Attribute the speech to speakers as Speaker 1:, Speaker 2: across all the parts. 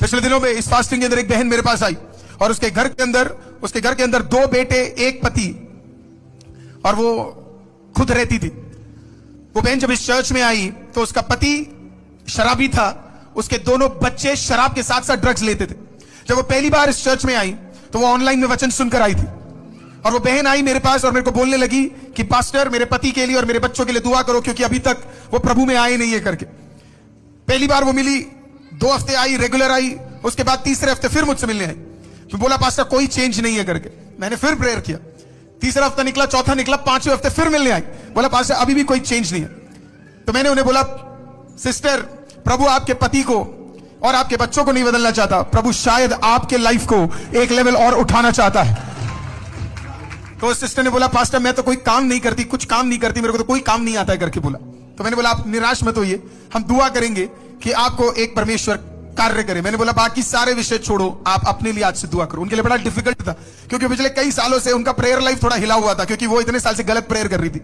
Speaker 1: पिछले दिनों में इस फास्टिंग के अंदर एक बहन मेरे पास आई और उसके घर के अंदर 2 बेटे, 1 पति, और वो खुद रहती थी। वो बहन जब इस चर्च में आई तो उसका पति शराबी था, उसके दोनों बच्चे शराब के साथ साथ ड्रग्स लेते थे। जब वो पहली बार इस चर्च में आई तो वो ऑनलाइन में वचन सुनकर आई थी और वो बहन आई मेरे पास और मेरे को बोलने लगी कि पास्टर, मेरे पति के लिए और मेरे बच्चों के लिए दुआ करो क्योंकि अभी तक वो प्रभु में आए नहीं है करके। पहली बार वो मिली, 2 हफ्ते आई, रेगुलर आई, उसके बाद तीसरे हफ्ते फिर मुझसे मिलने आई। मैं बोला पास्टर कोई चेंज नहीं है करके। मैंने फिर प्रेयर किया, तीसरा हफ्ता निकला, चौथा निकला, 5वें हफ्ते फिर मिलने आई। बोला पास्टर अभी भी कोई चेंज नहीं है। तो मैंने उन्हें बोला सिस्टर, प्रभु आपके पति को और आपके बच्चों को नहीं बदलना चाहता, प्रभु शायद आपके लाइफ को एक लेवल और उठाना चाहता है। तो सिस्टर ने बोला पास्टर मैं तो कोई काम नहीं करती, कुछ काम नहीं करती, मेरे को तो कोई काम नहीं आता है करके बोला। तो मैंने बोला आप निराश मत होइए, हम दुआ करेंगे कि आपको एक परमेश्वर कार्य करे। मैंने बोला बाकी सारे विषय छोड़ो, आप अपने लिए आज से दुआ करो। उनके लिए बड़ा डिफिकल्ट था क्योंकि पिछले कई सालों से उनका प्रेयर लाइफ थोड़ा हिला हुआ था क्योंकि वो इतने साल से गलत प्रेयर कर रही थी,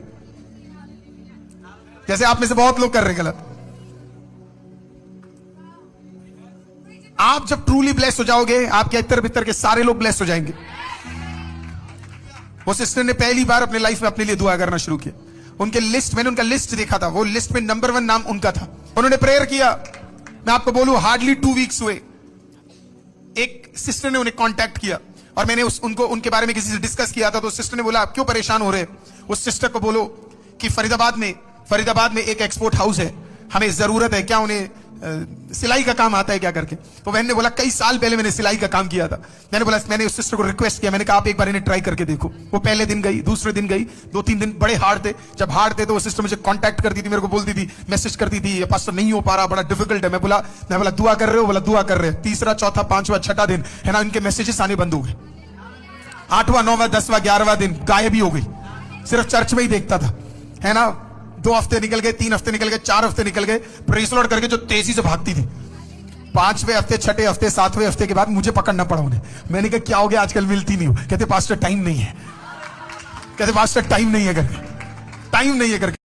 Speaker 1: जैसे आप में से बहुत लोग कर रहे गलत। आप जब ट्रूली ब्लेस हो जाओगे, आपके इतर बितर के सारे लोग ब्लेस हो जाएंगे। वो सिस्टर ने पहली बार अपने लाइफ में अपने लिए दुआ करना शुरू किया। उनके लिस्ट, मैंने उनका लिस्ट देखा था, वो लिस्ट में नंबर 1 नाम उनका था। उन्होंने प्रेयर किया। मैं आपको बोलूं हार्डली 2 वीक्स हुए, एक सिस्टर ने उन्हें कांटेक्ट किया और मैंने उनको उनके बारे में किसी से डिस्कस किया था। तो सिस्टर ने बोला आप क्यों परेशान हो रहे? उस सिस्टर को बोलो कि फरीदाबाद में एक एक्सपोर्ट हाउस है, हमें जरूरत है, क्या उन्हें सिलाई का काम आता है क्या करके। तो बहन ने बोला कई साल पहले मैंने सिलाई का काम किया था। मैंने उस सिस्टर को रिक्वेस्ट किया, मैंने कहा आप एक बार इन्हें ट्राई करके देखो। वो पहले दिन गई, दूसरे दिन गई, 2-3 दिन बड़े हार्ड थे। जब हार्ड थे तो वो सिस्टर मुझे कांटेक्ट करती थी, मेरे को बोलती थी, मैसेज करती थी, पास्टर नहीं हो पा रहा, बड़ा डिफिकल्ट है। मैं बोला दुआ कर रहे हो? बोला दुआ कर रहे हैं। तीसरा, चौथा, 5वां, 6ठा दिन है ना, इनके मैसेजेस आने बंद हो गए। 8वां, 9वां, 10वां, 11वां दिन गायब ही हो गई, सिर्फ चर्च में ही देखता था, है ना। 2 हफ्ते निकल गए, 3 हफ्ते निकल गए, 4 हफ्ते निकल गए, प्रेज लॉर्ड करके जो तेजी से भागती थी। 5वें हफ्ते, 6ठे हफ्ते, 7वें हफ्ते के बाद मुझे पकड़ना पड़ा उन्हें। मैंने कहा क्या हो गया, आजकल मिलती नहीं हो। कहते पास्टर टाइम नहीं है, कहते पास्टर टाइम नहीं है करके, टाइम नहीं है करके।